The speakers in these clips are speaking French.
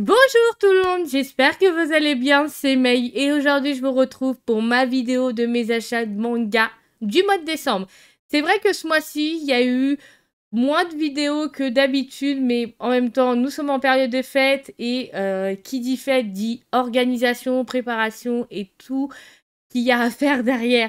Bonjour tout le monde, j'espère que vous allez bien, c'est Mei et aujourd'hui je vous retrouve pour ma vidéo de mes achats de manga du mois de décembre. C'est vrai que ce mois-ci, il y a eu moins de vidéos que d'habitude, mais en même temps, nous sommes en période de fête et qui dit fête dit organisation, préparation et tout qu'il y a à faire derrière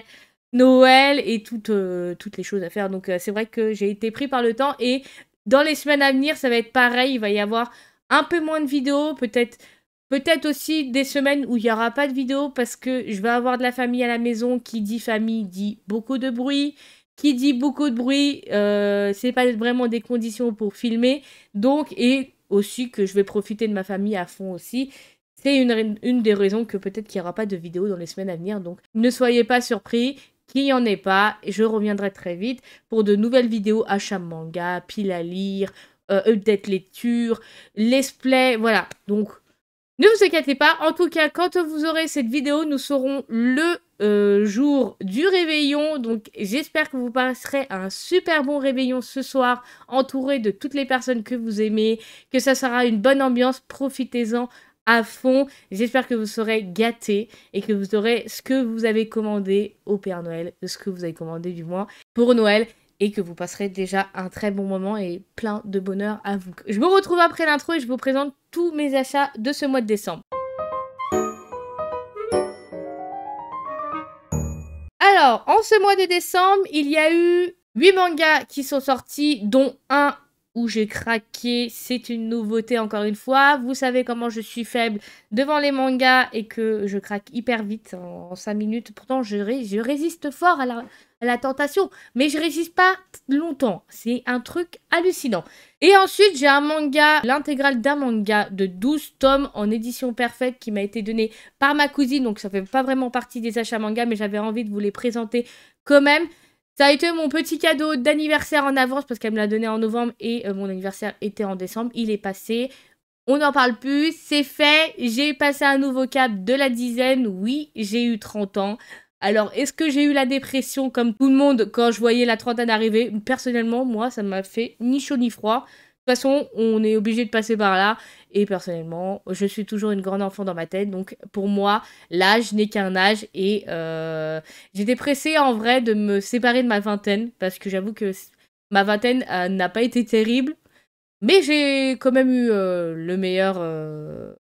Noël et toutes les choses à faire. Donc c'est vrai que j'ai été pris par le temps et dans les semaines à venir, ça va être pareil, il va y avoir un peu moins de vidéos, peut-être aussi des semaines où il n'y aura pas de vidéos parce que je vais avoir de la famille à la maison. Qui dit famille dit beaucoup de bruit. Qui dit beaucoup de bruit, c'est pas vraiment des conditions pour filmer. Donc, et aussi que je vais profiter de ma famille à fond aussi. C'est une des raisons que peut-être qu'il n'y aura pas de vidéos dans les semaines à venir. Donc, ne soyez pas surpris qu'il n'y en ait pas. Je reviendrai très vite pour de nouvelles vidéos achat manga, pile à lire, update lecture, let's play, voilà. Donc, ne vous inquiétez pas. En tout cas, quand vous aurez cette vidéo, nous serons le jour du réveillon. Donc, j'espère que vous passerez un super bon réveillon ce soir, entouré de toutes les personnes que vous aimez, que ça sera une bonne ambiance. Profitez-en à fond. J'espère que vous serez gâtés et que vous aurez ce que vous avez commandé au Père Noël, ce que vous avez commandé du moins pour Noël. Et que vous passerez déjà un très bon moment et plein de bonheur à vous. Je vous retrouve après l'intro et je vous présente tous mes achats de ce mois de décembre. Alors, en ce mois de décembre, il y a eu 8 mangas qui sont sortis, dont un où j'ai craqué. C'est une nouveauté encore une fois. Vous savez comment je suis faible devant les mangas et que je craque hyper vite en 5 minutes. Pourtant, je résiste fort à la tentation, mais je résiste pas longtemps. C'est un truc hallucinant. Et ensuite, j'ai un manga, l'intégrale d'un manga de 12 tomes en édition parfaite qui m'a été donné par ma cousine. Donc, ça fait pas vraiment partie des achats manga, mais j'avais envie de vous les présenter quand même. Ça a été mon petit cadeau d'anniversaire en avance parce qu'elle me l'a donné en novembre et mon anniversaire était en décembre. Il est passé. On n'en parle plus. C'est fait. J'ai passé un nouveau cap de la dizaine. Oui, j'ai eu 30 ans. Alors, est-ce que j'ai eu la dépression comme tout le monde quand je voyais la trentaine arriver? Personnellement, moi, ça m'a fait ni chaud ni froid. De toute façon, on est obligé de passer par là. Et personnellement, je suis toujours une grande enfant dans ma tête. Donc, pour moi, l'âge n'est qu'un âge. Et j'étais pressée, en vrai, de me séparer de ma vingtaine. Parce que j'avoue que ma vingtaine n'a pas été terrible. Mais j'ai quand même eu le meilleur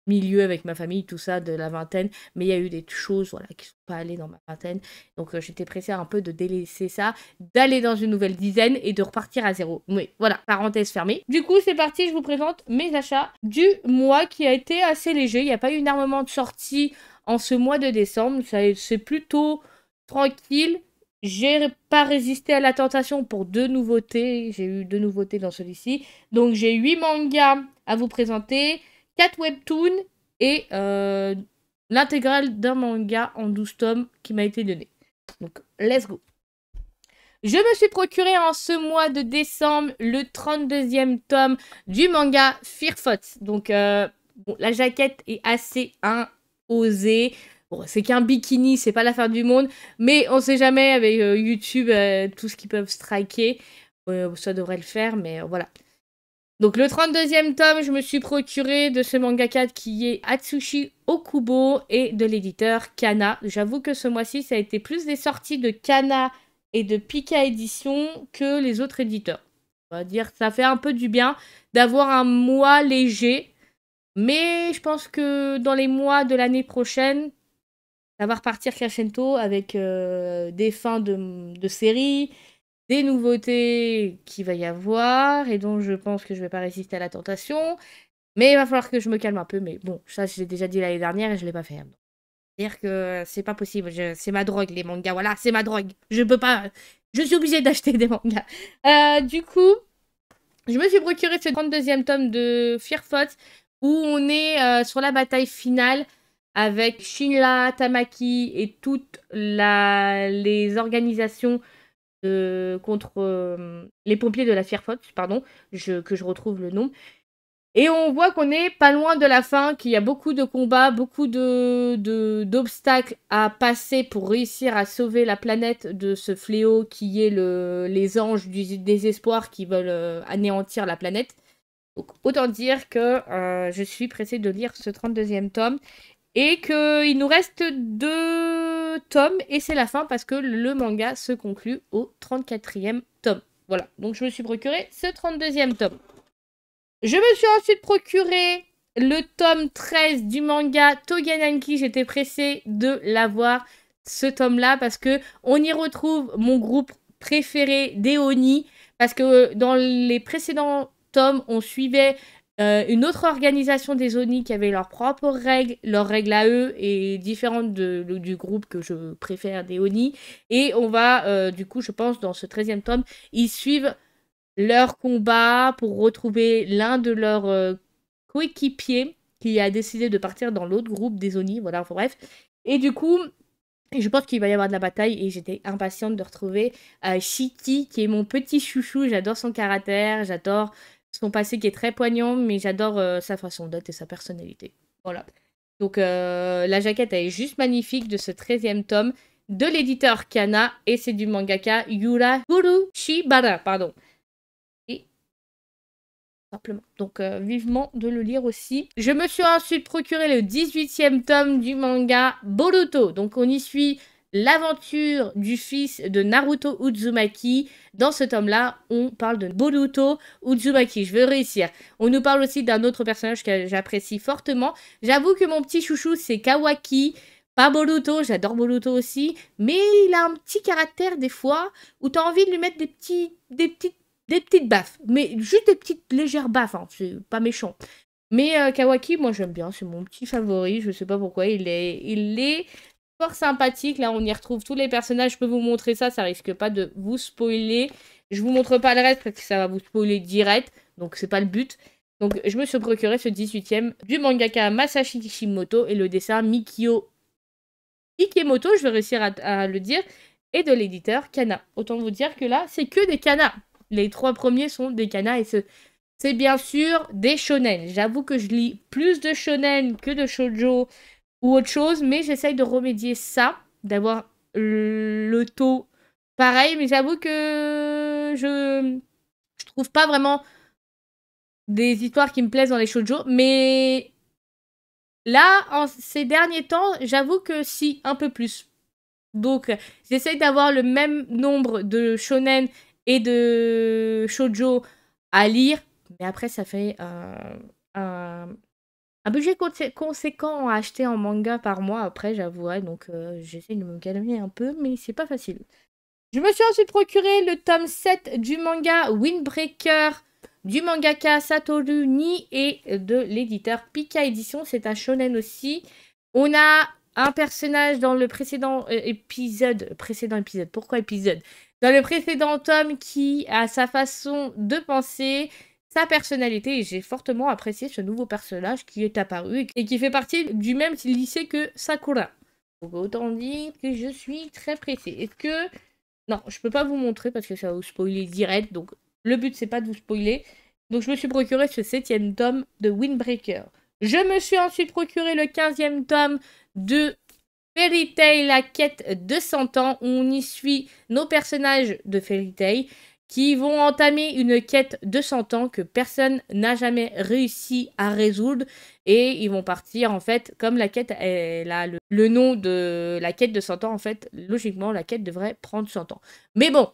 milieu avec ma famille, tout ça, de la vingtaine. Mais il y a eu des choses voilà, qui ne sont pas allées dans ma vingtaine. Donc j'étais pressée un peu de délaisser ça, d'aller dans une nouvelle dizaine et de repartir à zéro. Oui, voilà, parenthèse fermée. Du coup, c'est parti, je vous présente mes achats du mois qui a été assez léger. Il n'y a pas eu énormément de sorties en ce mois de décembre. C'est plutôt tranquille. J'ai pas résisté à la tentation pour 2 nouveautés. J'ai eu 2 nouveautés dans celui-ci. Donc j'ai 8 mangas à vous présenter, 4 webtoons et l'intégrale d'un manga en 12 tomes qui m'a été donné. Donc let's go. Je me suis procuré en ce mois de décembre le 32e tome du manga Fear Thoughts. Donc bon, la jaquette est assez osée. Bon, c'est qu'un bikini, c'est pas la fin du monde. Mais on sait jamais avec YouTube, tout ce qu'ils peuvent striker. Ça devrait le faire, mais voilà. Donc le 32e tome, je me suis procuré de ce mangaka qui est Atsushi Okubo et de l'éditeur Kana. J'avoue que ce mois-ci, ça a été plus des sorties de Kana et de Pika Édition que les autres éditeurs. On va dire que ça fait un peu du bien d'avoir un mois léger. Mais je pense que dans les mois de l'année prochaine, ça va repartir crescendo avec des fins de séries, des nouveautés qu'il va y avoir et dont je pense que je vais pas résister à la tentation. Mais il va falloir que je me calme un peu. Mais bon, ça, je l'ai déjà dit l'année dernière et je l'ai pas fait. C'est-à-dire que c'est pas possible. C'est ma drogue, les mangas. Voilà, c'est ma drogue. Je peux pas. Je suis obligée d'acheter des mangas. Du coup, je me suis procuré ce 32e tome de Fear Thoughts où on est sur la bataille finale avec Shinra Tamaki et toutes les organisations contre les pompiers de la Fear Thoughts, pardon, que je retrouve le nom. Et on voit qu'on est pas loin de la fin, qu'il y a beaucoup de combats, beaucoup d'obstacles à passer pour réussir à sauver la planète de ce fléau qui est les anges du désespoir qui veulent anéantir la planète. Donc autant dire que je suis pressée de lire ce 32e tome. Et qu'il nous reste 2 tomes et c'est la fin parce que le manga se conclut au 34e tome. Voilà, donc je me suis procuré ce 32e tome. Je me suis ensuite procuré le tome 13 du manga Togananki. J'étais pressée de l'avoir, ce tome-là, parce que on y retrouve mon groupe préféré des Oni. Parce que dans les précédents tomes, on suivait une autre organisation des Oni qui avait leurs propres règles à eux et différentes du groupe que je préfère des Oni. Et on va, du coup, je pense, dans ce 13e tome, ils suivent leur combat pour retrouver l'un de leurs coéquipiers qui a décidé de partir dans l'autre groupe des Oni. Voilà, enfin, bref. Et du coup, je pense qu'il va y avoir de la bataille et j'étais impatiente de retrouver Shiki, qui est mon petit chouchou. J'adore son caractère, j'adore son passé qui est très poignant, mais j'adore sa façon d'être et sa personnalité. Voilà. Donc la jaquette, elle est juste magnifique de ce 13e tome de l'éditeur Kana et c'est du mangaka Yura Shibara, pardon. Et simplement. Donc vivement de le lire aussi. Je me suis ensuite procuré le 18e tome du manga Boruto. Donc on y suit l'aventure du fils de Naruto Uzumaki. Dans ce tome-là, on parle de Boruto Uzumaki. Je veux réussir. On nous parle aussi d'un autre personnage que j'apprécie fortement. J'avoue que mon petit chouchou, c'est Kawaki. Pas Boruto, j'adore Boruto aussi. Mais il a un petit caractère des fois où tu as envie de lui mettre des petites baffes. Mais juste des petites légères baffes. Hein. C'est pas méchant. Mais Kawaki, moi j'aime bien. C'est mon petit favori. Je sais pas pourquoi. Il est fort sympathique. Là, on y retrouve tous les personnages. Je peux vous montrer ça. Ça risque pas de vous spoiler. Je vous montre pas le reste parce que ça va vous spoiler direct. Donc, c'est pas le but. Donc, je me suis procuré ce 18e du mangaka Masashi Kishimoto et le dessin Mikio Ikemoto. Je vais réussir à le dire. Et de l'éditeur Kana. Autant vous dire que là, c'est que des Kana. Les 3 premiers sont des Kana et c'est bien sûr des shonen. J'avoue que je lis plus de shonen que de shoujo ou autre chose, mais j'essaye de remédier ça, d'avoir le taux pareil, mais j'avoue que je trouve pas vraiment des histoires qui me plaisent dans les shoujo, mais là, en ces derniers temps, j'avoue que si, un peu plus. Donc, j'essaye d'avoir le même nombre de shonen et de shoujo à lire, mais après, ça fait un budget conséquent à acheter en manga par mois, après, j'avouerai. Donc, j'essaie de me calmer un peu, mais c'est pas facile. Je me suis ensuite procuré le tome 7 du manga Windbreaker du mangaka Satoru Nii et de l'éditeur Pika Édition. C'est un shonen aussi. On a un personnage dans le précédent épisode. Pourquoi épisode? Dans le précédent tome qui a sa façon de penser, sa personnalité, et j'ai fortement apprécié ce nouveau personnage qui est apparu et qui fait partie du même lycée que Sakura. Donc autant dire que je suis très pressée. Est-ce que... Non, je peux pas vous montrer parce que ça va vous spoiler direct, donc le but c'est pas de vous spoiler. Donc je me suis procuré ce 7e tome de Windbreaker. Je me suis ensuite procuré le 15e tome de Fairy Tail, la quête de 100 ans, où on y suit nos personnages de Fairy Tail qui vont entamer une quête de 100 ans que personne n'a jamais réussi à résoudre. Et ils vont partir, en fait, comme la quête, elle a le nom de la quête de 100 ans, en fait, logiquement, la quête devrait prendre 100 ans. Mais bon,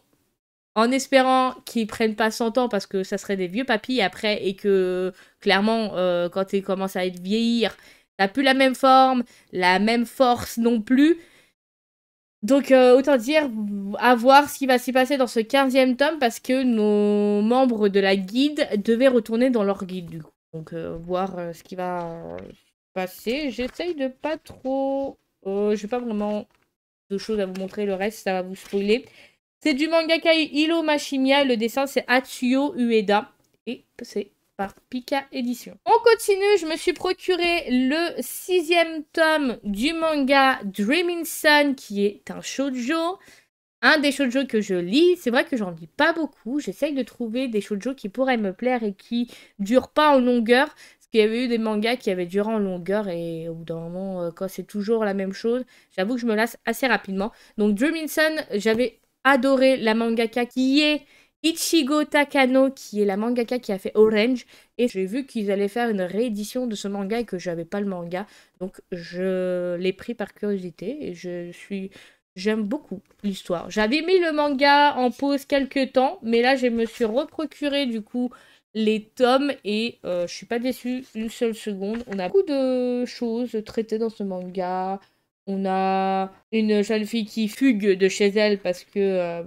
en espérant qu'ils prennent pas 100 ans, parce que ça serait des vieux papis après, et que, clairement, quand ils commencent à vieillir, t'as plus la même forme, la même force non plus. Donc, autant dire, à voir ce qui va s'y passer dans ce 15e tome, parce que nos membres de la guilde devaient retourner dans leur guilde, du coup. Donc, voir ce qui va se passer. J'essaye de pas trop... j'ai pas vraiment de choses à vous montrer, le reste, ça va vous spoiler. C'est du mangaka Hiro Mashimiya, le dessin, c'est Atsuyo Ueda, et c'est par Pika Édition. On continue, je me suis procuré le 6e tome du manga Dreaming Sun, qui est un shoujo. Un des shoujo que je lis, c'est vrai que j'en lis pas beaucoup. J'essaye de trouver des shoujo qui pourraient me plaire et qui durent pas en longueur. Parce qu'il y avait eu des mangas qui avaient duré en longueur et au bout d'un moment, quand c'est toujours la même chose, j'avoue que je me lasse assez rapidement. Donc Dreaming Sun, j'avais adoré la mangaka qui est Ichigo Takano, qui est la mangaka qui a fait Orange. Et j'ai vu qu'ils allaient faire une réédition de ce manga et que j'avais pas le manga. Donc je l'ai pris par curiosité et j'aime beaucoup l'histoire. J'avais mis le manga en pause quelques temps, mais là je me suis reprocuré du coup les tomes et je suis pas déçue une seule seconde. On a beaucoup de choses traitées dans ce manga. On a une jeune fille qui fugue de chez elle parce que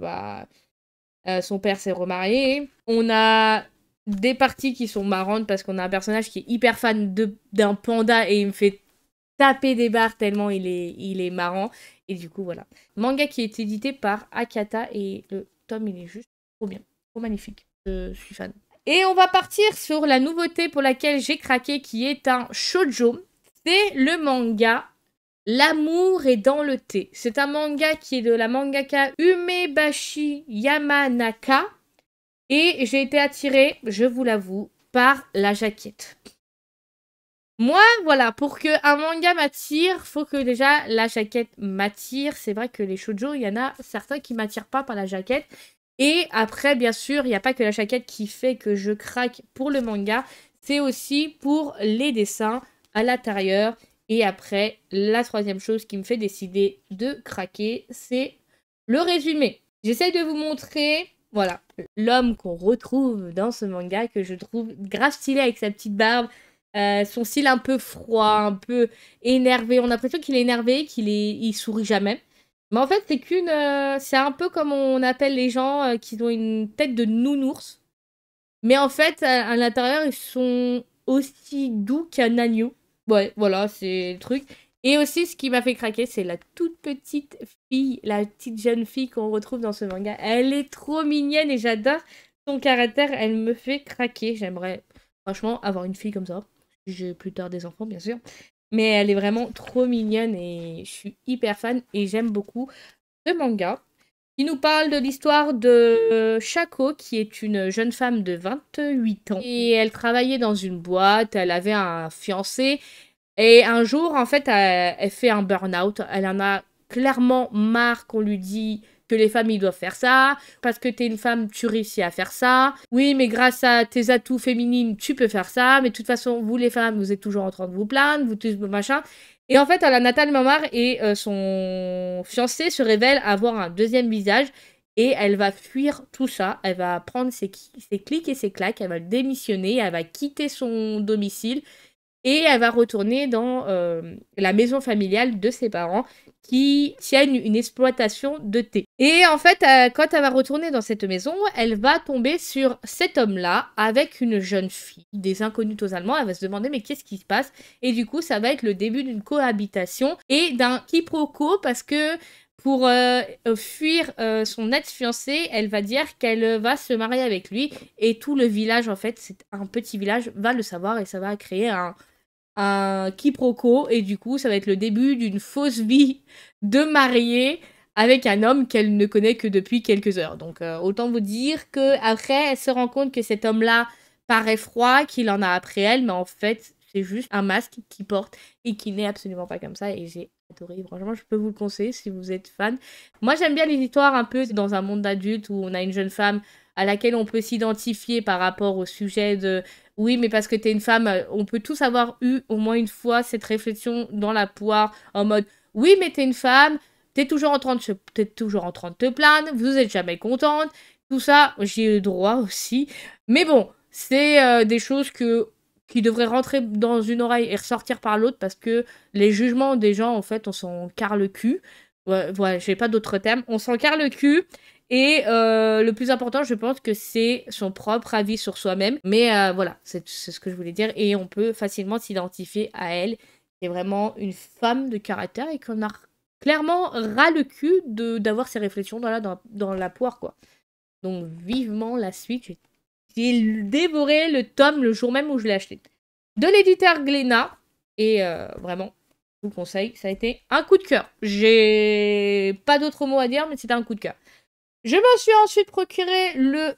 son père s'est remarié. On a des parties qui sont marrantes parce qu'on a un personnage qui est hyper fan d'un panda et il me fait taper des barres tellement il est marrant. Et du coup, voilà. Manga qui est édité par Akata et le tome, il est juste trop bien. Trop magnifique. Je suis fan. Et on va partir sur la nouveauté pour laquelle j'ai craqué qui est un shoujo. C'est le manga L'amour est dans le thé. C'est un manga qui est de la mangaka Umebashi Yamanaka. Et j'ai été attirée, je vous l'avoue, par la jaquette. Moi, voilà, pour qu'un manga m'attire, faut que déjà la jaquette m'attire. C'est vrai que les shoujo, il y en a certains qui m'attirent pas par la jaquette. Et après, bien sûr, il n'y a pas que la jaquette qui fait que je craque pour le manga. C'est aussi pour les dessins à l'intérieur. Et après, la troisième chose qui me fait décider de craquer, c'est le résumé. J'essaye de vous montrer, voilà, l'homme qu'on retrouve dans ce manga, que je trouve grave stylé avec sa petite barbe, son style un peu froid, un peu énervé. On a l'impression qu'il est énervé, il sourit jamais. Mais en fait, c'est un peu comme on appelle les gens qui ont une tête de nounours. Mais en fait, à l'intérieur, ils sont aussi doux qu'un agneau. Ouais, voilà, c'est le truc. Et aussi, ce qui m'a fait craquer, c'est la toute petite fille, la petite jeune fille qu'on retrouve dans ce manga. Elle est trop mignonne et j'adore son caractère. Elle me fait craquer. J'aimerais, franchement, avoir une fille comme ça. J'ai plus tard des enfants, bien sûr. Mais elle est vraiment trop mignonne et je suis hyper fan et j'aime beaucoup ce manga. Il nous parle de l'histoire de Shako, qui est une jeune femme de 28 ans. Et elle travaillait dans une boîte, elle avait un fiancé. Et un jour, en fait, elle fait un burn-out. Elle en a clairement marre qu'on lui dit que les femmes, ils doivent faire ça. Parce que t'es une femme, tu réussis à faire ça. Oui, mais grâce à tes atouts féminines, tu peux faire ça. Mais de toute façon, vous, les femmes, vous êtes toujours en train de vous plaindre. Vous tous, machin. Et en fait, elle en a tellement marre et son fiancé se révèle avoir un deuxième visage. Et elle va fuir tout ça. Elle va prendre ses clics et ses claques. Elle va démissionner. Elle va quitter son domicile. Et elle va retourner dans la maison familiale de ses parents qui tiennent une exploitation de thé. Et en fait, quand elle va retourner dans cette maison, elle va tomber sur cet homme-là avec une jeune fille, des inconnus totalement. Elle va se demander mais qu'est-ce qui se passe? Et du coup, ça va être le début d'une cohabitation et d'un quiproquo parce que pour fuir son ex-fiancé, elle va dire qu'elle va se marier avec lui. Et tout le village, en fait, c'est un petit village, va le savoir et ça va créer un quiproquo et du coup ça va être le début d'une fausse vie de mariée avec un homme qu'elle ne connaît que depuis quelques heures. Donc autant vous dire que après elle se rend compte que cet homme-là paraît froid, qu'il en a après elle, mais en fait c'est juste un masque qu'il porte et qui n'est absolument pas comme ça et j'ai adoré. Franchement, je peux vous le conseiller si vous êtes fan. Moi j'aime bien les histoires un peu dans un monde d'adulte où on a une jeune femme à laquelle on peut s'identifier par rapport au sujet de oui, mais parce que t'es une femme, on peut tous avoir eu au moins une fois cette réflexion dans la poire en mode oui, mais t'es une femme, t'es toujours en train de te plaindre, vous êtes jamais contente, tout ça, j'ai eu droit aussi. Mais bon, c'est des choses qui devraient rentrer dans une oreille et ressortir par l'autre parce que les jugements des gens, en fait, on s'en carre le cul. Ouais, voilà, j'ai pas d'autres termes. On s'en carre le cul. Et le plus important, je pense que c'est son propre avis sur soi-même. Mais voilà, c'est ce que je voulais dire. Et on peut facilement s'identifier à elle. C'est vraiment une femme de caractère et qu'on a clairement ras le cul d'avoir ces réflexions dans la poire, quoi. Donc vivement la suite. J'ai dévoré le tome le jour même où je l'ai acheté. De l'éditeur Glénat. Et vraiment, je vous conseille. Ça a été un coup de cœur. J'ai pas d'autres mots à dire, mais c'était un coup de cœur. Je me suis ensuite procuré le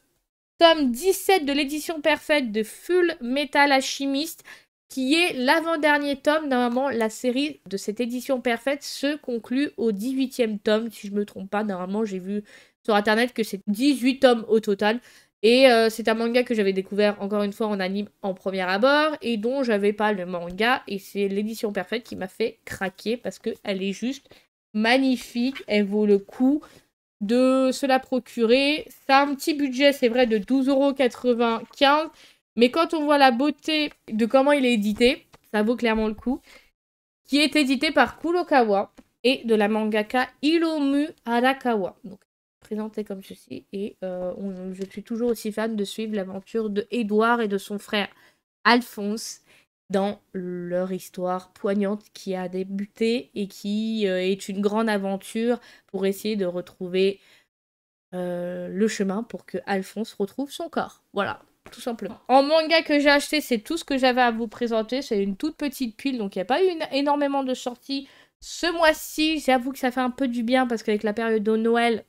tome 17 de l'édition parfaite de Full Metal Alchemist, qui est l'avant-dernier tome. Normalement, la série de cette édition parfaite se conclut au 18e tome, si je ne me trompe pas. Normalement, j'ai vu sur internet que c'est 18 tomes au total. Et c'est un manga que j'avais découvert encore une fois en anime en premier abord et dont j'avais pas le manga. Et c'est l'édition parfaite qui m'a fait craquer parce qu'elle est juste magnifique. Elle vaut le coup de se la procurer. Ça a un petit budget, c'est vrai, de 12,95 €. Mais quand on voit la beauté de comment il est édité, ça vaut clairement le coup. Qui est édité par Kurokawa et de la mangaka Hiromu Arakawa. Donc, présenté comme ceci. Et je suis toujours aussi fan de suivre l'aventure de Edouard et de son frère Alphonse dans leur histoire poignante qui a débuté et qui est une grande aventure pour essayer de retrouver le chemin pour que Alphonse retrouve son corps. Voilà, tout simplement. En manga que j'ai acheté, c'est tout ce que j'avais à vous présenter. C'est une toute petite pile, donc il n'y a pas eu énormément de sorties ce mois-ci. J'avoue que ça fait un peu du bien parce qu'avec la période de Noël,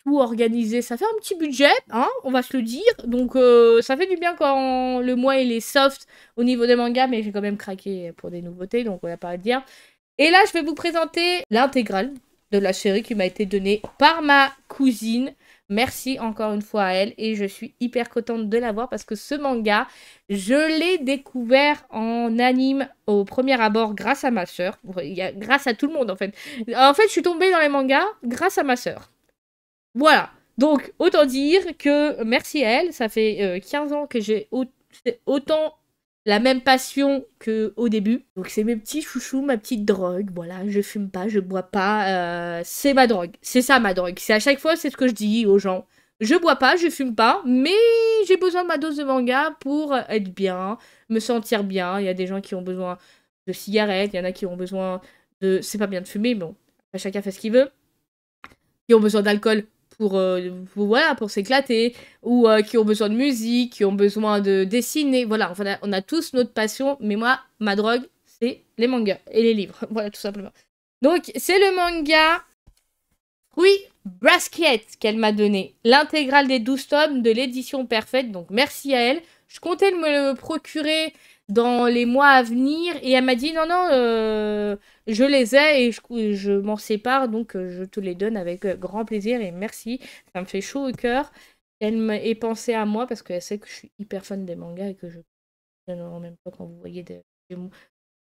tout organisé, ça fait un petit budget, hein, on va se le dire. Donc ça fait du bien quand le mois il est soft au niveau des mangas, mais j'ai quand même craqué pour des nouveautés, donc on va pas le dire. Et là, je vais vous présenter l'intégrale de la série qui m'a été donnée par ma cousine. Merci encore une fois à elle et je suis hyper contente de l'avoir parce que ce manga, je l'ai découvert en anime au premier abord grâce à ma sœur. Grâce à tout le monde en fait. En fait, je suis tombée dans les mangas grâce à ma sœur. Voilà. Donc, autant dire que merci à elle, ça fait 15 ans que j'ai autant la même passion qu'au début. Donc, c'est mes petits chouchous, ma petite drogue. Voilà, je fume pas, je bois pas. C'est ma drogue. C'est ça ma drogue. C'est à chaque fois, c'est ce que je dis aux gens. Je bois pas, je fume pas, mais j'ai besoin de ma dose de manga pour être bien, me sentir bien. Il y a des gens qui ont besoin de cigarettes, il y en a qui ont besoin de... C'est pas bien de fumer, bon, chacun fait ce qu'il veut. Qui ont besoin d'alcool voilà, pour s'éclater, ou qui ont besoin de musique, qui ont besoin de dessiner. Voilà, enfin, on a tous notre passion, mais moi, ma drogue, c'est les mangas et les livres. Voilà, tout simplement. Donc, c'est le manga Fruit Basket qu'elle m'a donné. L'intégrale des 12 tomes de l'édition parfaite, donc merci à elle. Je comptais me le procurer dans les mois à venir, et elle m'a dit non, je les ai et je m'en sépare, donc je te les donne avec grand plaisir et merci, ça me fait chaud au cœur qu'elle m'ait pensé à moi parce qu'elle sait que je suis hyper fan des mangas et que je en même temps quand vous voyez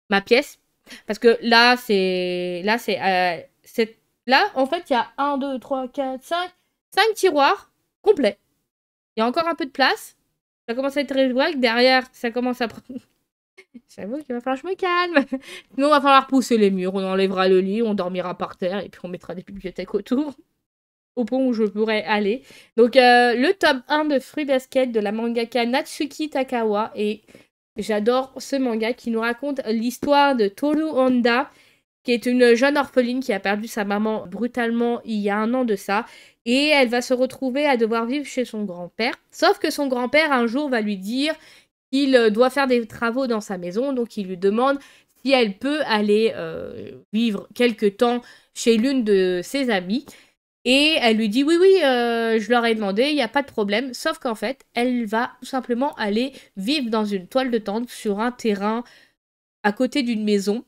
ma pièce, parce que là en fait il y a 1, 2, 3, 4, 5 tiroirs complets, il y a encore un peu de place. Ça commence à être très vague. Derrière, ça commence à prendre... J'avoue qu'il va falloir que je me calme. Sinon, il va falloir pousser les murs. On enlèvera le lit, on dormira par terre et puis on mettra des bibliothèques autour. Au point où je pourrais aller. Donc, le tome 1 de Fruit Basket de la mangaka Natsuki Takawa. Et j'adore ce manga qui nous raconte l'histoire de Toru Honda, qui est une jeune orpheline qui a perdu sa maman brutalement il y a 1 an de ça. Et elle va se retrouver à devoir vivre chez son grand-père. Sauf que son grand-père, un jour, va lui dire qu'il doit faire des travaux dans sa maison. Donc, il lui demande si elle peut aller vivre quelque temps chez l'une de ses amies. Et elle lui dit oui, je leur ai demandé, il n'y a pas de problème. Sauf qu'en fait, elle va tout simplement aller vivre dans une toile de tente sur un terrain à côté d'une maison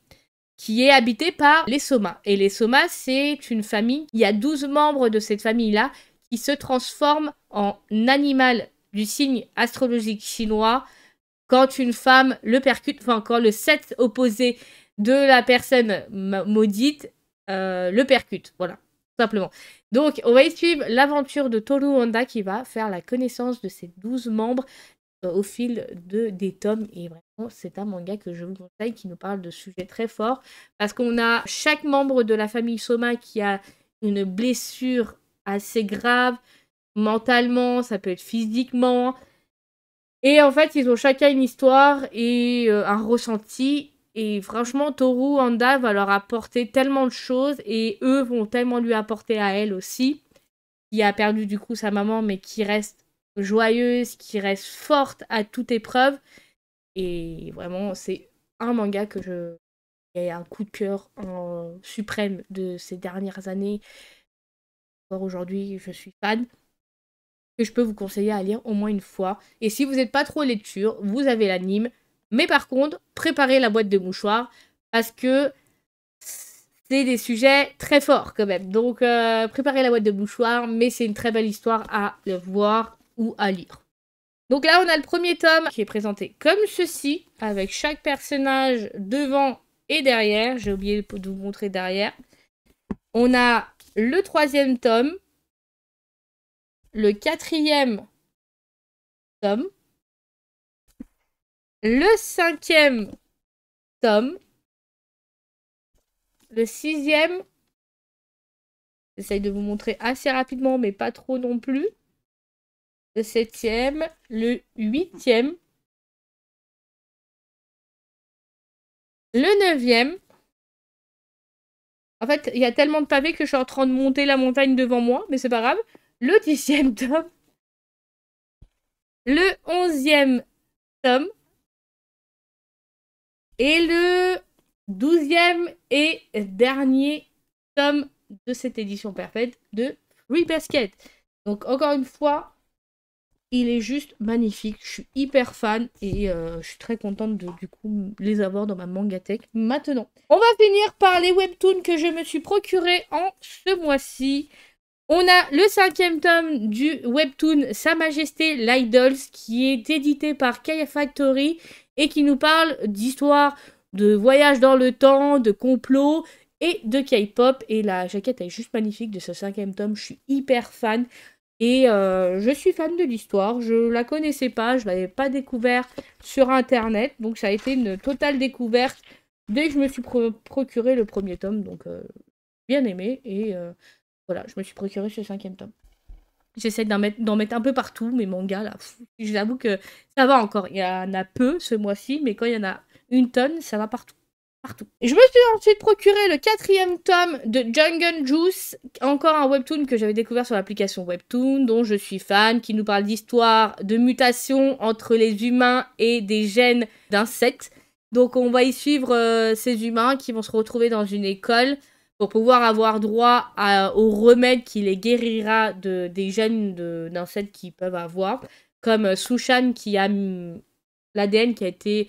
qui est habité par les Soma. Et les Soma, c'est une famille. Il y a 12 membres de cette famille-là qui se transforment en animal du signe astrologique chinois quand une femme le percute, enfin quand le sexe opposé de la personne maudite le percute. Voilà, tout simplement. Donc, on va y suivre l'aventure de Toru Honda qui va faire la connaissance de ces 12 membres au fil des tomes, et vraiment c'est un manga que je vous conseille qui nous parle de sujets très forts parce qu'on a chaque membre de la famille Soma qui a une blessure assez grave mentalement, ça peut être physiquement, et en fait ils ont chacun une histoire et un ressenti, et franchement Toru Honda va leur apporter tellement de choses et eux vont tellement lui apporter à elle aussi, qui a perdu du coup sa maman mais qui reste joyeuse, qui reste forte à toute épreuve. Et vraiment, c'est un manga que il y a un coup de cœur suprême de ces dernières années. Encore aujourd'hui, je suis fan. Que je peux vous conseiller à lire au moins une fois. Et si vous n'êtes pas trop lecture, vous avez l'anime. Mais par contre, préparez la boîte de mouchoirs parce que c'est des sujets très forts quand même. Donc, préparez la boîte de mouchoirs, mais c'est une très belle histoire à voir ou à lire. Donc là, on a le premier tome qui est présenté comme ceci, avec chaque personnage devant et derrière. J'ai oublié de vous montrer derrière. On a le troisième tome, le quatrième tome, le cinquième tome, le sixième. J'essaye de vous montrer assez rapidement, mais pas trop non plus. Le septième, le huitième, le neuvième. En fait, il y a tellement de pavés que je suis en train de monter la montagne devant moi, mais c'est pas grave. Le 10e tome. Le 11e tome. Et le 12e et dernier tome de cette édition parfaite de Fruits Basket. Donc, encore une fois, il est juste magnifique. Je suis hyper fan et je suis très contente de, du coup, les avoir dans ma mangathèque maintenant. On va finir par les webtoons que je me suis procuré en ce mois-ci. On a le 5e tome du webtoon Sa Majesté l'Idols qui est édité par Kaya Factory et qui nous parle d'histoire, de voyage dans le temps, de complot et de K-pop. Et la jaquette est juste magnifique de ce 5e tome. Je suis hyper fan. Et je suis fan de l'histoire, je la connaissais pas, je l'avais pas découvert sur internet, donc ça a été une totale découverte dès que je me suis procuré le premier tome, donc bien aimé, et voilà, je me suis procuré ce 5e tome. J'essaie d'en mettre un peu partout, mes mangas là, j'avoue que ça va encore, il y en a peu ce mois-ci, mais quand il y en a une tonne, ça va partout. Et je me suis ensuite procuré le 4e tome de Jungle Juice, encore un webtoon que j'avais découvert sur l'application Webtoon, dont je suis fan, qui nous parle d'histoire, de mutation entre les humains et des gènes d'insectes. Donc on va y suivre ces humains qui vont se retrouver dans une école pour pouvoir avoir droit au remède qui les guérira des gènes d'insectes qu'ils peuvent avoir, comme Sushan qui a l'ADN qui a été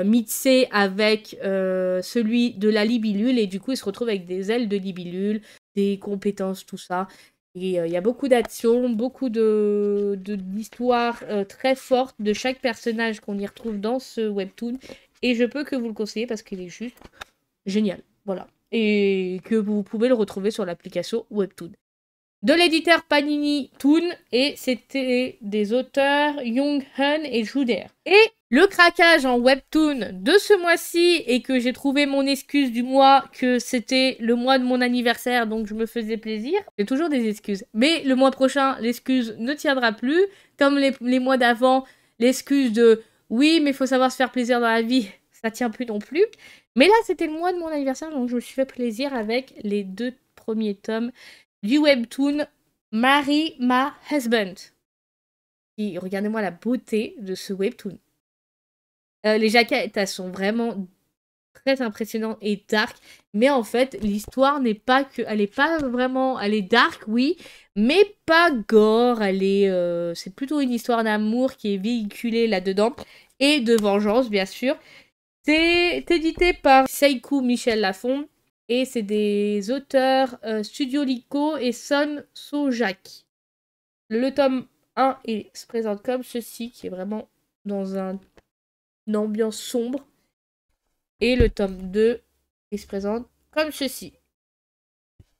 mixé avec celui de la libellule, et du coup il se retrouve avec des ailes de libellule, des compétences, tout ça. Et il y a beaucoup d'actions, beaucoup d'histoires très fortes de chaque personnage qu'on y retrouve dans ce webtoon, et je peux que vous le conseiller parce qu'il est juste génial, voilà. Et que vous pouvez le retrouver sur l'application Webtoon. De l'éditeur Panini Toon, et c'était des auteurs Young Hun et Juder. Et le craquage en webtoon de ce mois-ci, et que j'ai trouvé mon excuse du mois, que c'était le mois de mon anniversaire, donc je me faisais plaisir. J'ai toujours des excuses. Mais le mois prochain, l'excuse ne tiendra plus. Comme les mois d'avant, l'excuse de « oui, mais il faut savoir se faire plaisir dans la vie », ça tient plus non plus. Mais là, c'était le mois de mon anniversaire, donc je me suis fait plaisir avec les 2 premiers tomes du webtoon Marry My Husband. Et regardez-moi la beauté de ce webtoon. Les jaquettes, elles sont vraiment très impressionnantes et dark, mais en fait, l'histoire n'est pas que... Elle est pas vraiment... Elle est dark, oui, mais pas gore. Elle est... c'est plutôt une histoire d'amour qui est véhiculée là-dedans, et de vengeance, bien sûr. C'est édité par Seiku Michel Lafon, et c'est des auteurs Studio Lico et Son Sojak. Le tome 1 se présente comme ceci, qui est vraiment dans une ambiance sombre. Et le tome 2, il se présente comme ceci.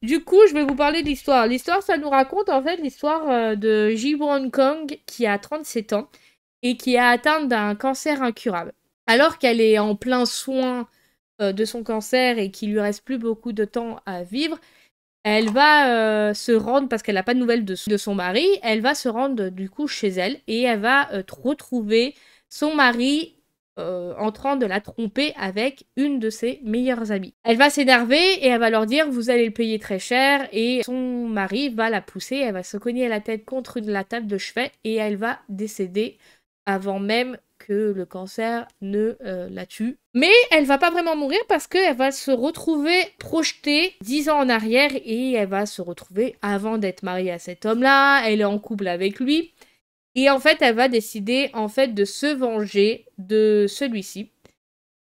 Du coup, je vais vous parler de l'histoire. L'histoire, ça nous raconte en fait l'histoire de Ji-won Kang, qui a 37 ans et qui est atteinte d'un cancer incurable. Alors qu'elle est en plein soin de son cancer et qu'il lui reste plus beaucoup de temps à vivre, elle va se rendre, parce qu'elle n'a pas de nouvelles de son mari, elle va se rendre du coup chez elle, et elle va retrouver son mari en train de la tromper avec une de ses meilleures amies. Elle va s'énerver et elle va leur dire « vous allez le payer très cher », et son mari va la pousser, elle va se cogner la tête contre la table de chevet et elle va décéder avant même que le cancer ne la tue. Mais elle va pas vraiment mourir parce qu'elle va se retrouver projetée 10 ans en arrière, et elle va se retrouver avant d'être mariée à cet homme-là, elle est en couple avec lui, et en fait elle va décider en fait de se venger de celui-ci.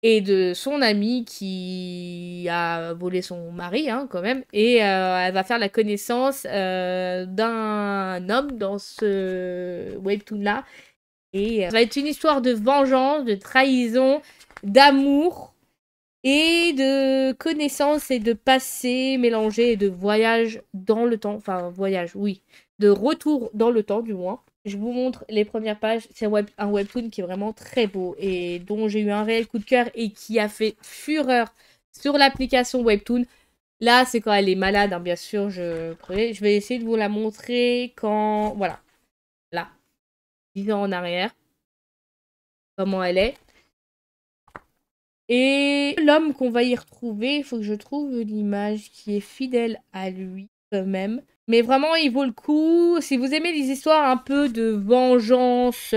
et de son ami qui a volé son mari, hein, quand même. Et elle va faire la connaissance d'un homme dans ce webtoon-là. Et ça va être une histoire de vengeance, de trahison, d'amour et de connaissance et de passé mélangé et de voyage dans le temps. Enfin, voyage, oui. De retour dans le temps, du moins. Je vous montre les premières pages. C'est un webtoon qui est vraiment très beau et dont j'ai eu un réel coup de cœur et qui a fait fureur sur l'application Webtoon. Là, c'est quand elle est malade, hein, bien sûr. Je vais essayer de vous la montrer quand... Voilà. Là. 10 ans en arrière. Comment elle est. Et l'homme qu'on va y retrouver, il faut que je trouve l'image qui est fidèle à lui, quand même. Mais vraiment, il vaut le coup. Si vous aimez les histoires un peu de vengeance,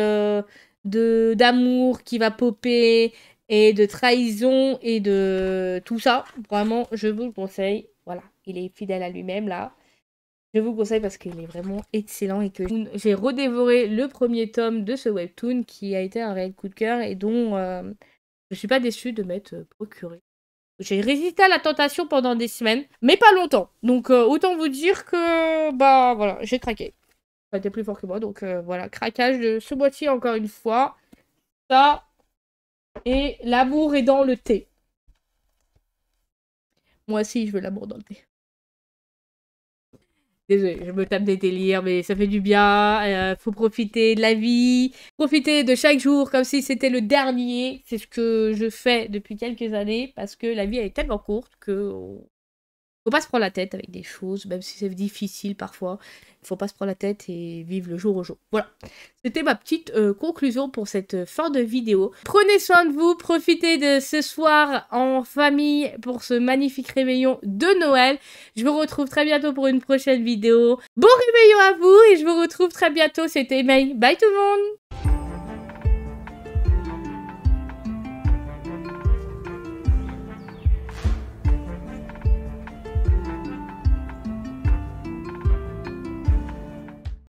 d'amour qui va popper, et de trahison, et de tout ça, vraiment, je vous le conseille. Voilà, il est fidèle à lui-même, là. Je vous le conseille parce qu'il est vraiment excellent et que j'ai redévoré le premier tome de ce webtoon qui a été un réel coup de cœur et dont je suis pas déçue de m'être procuré. J'ai résisté à la tentation pendant des semaines, mais pas longtemps. Donc autant vous dire que bah voilà, j'ai craqué. Ça a été plus fort que moi, donc voilà, craquage de ce mois-ci encore une fois. Ça et l'amour est dans le thé. Moi aussi, je veux l'amour dans le thé. Désolée, je me tape des délires, mais ça fait du bien. Faut profiter de la vie, profiter de chaque jour comme si c'était le dernier. C'est ce que je fais depuis quelques années parce que la vie elle est tellement courte que faut pas se prendre la tête avec des choses, même si c'est difficile parfois. Il faut pas se prendre la tête et vivre le jour au jour. Voilà. C'était ma petite conclusion pour cette fin de vidéo. Prenez soin de vous, profitez de ce soir en famille pour ce magnifique réveillon de Noël. Je vous retrouve très bientôt pour une prochaine vidéo. Bon réveillon à vous et je vous retrouve très bientôt. C'était May. Bye tout le monde!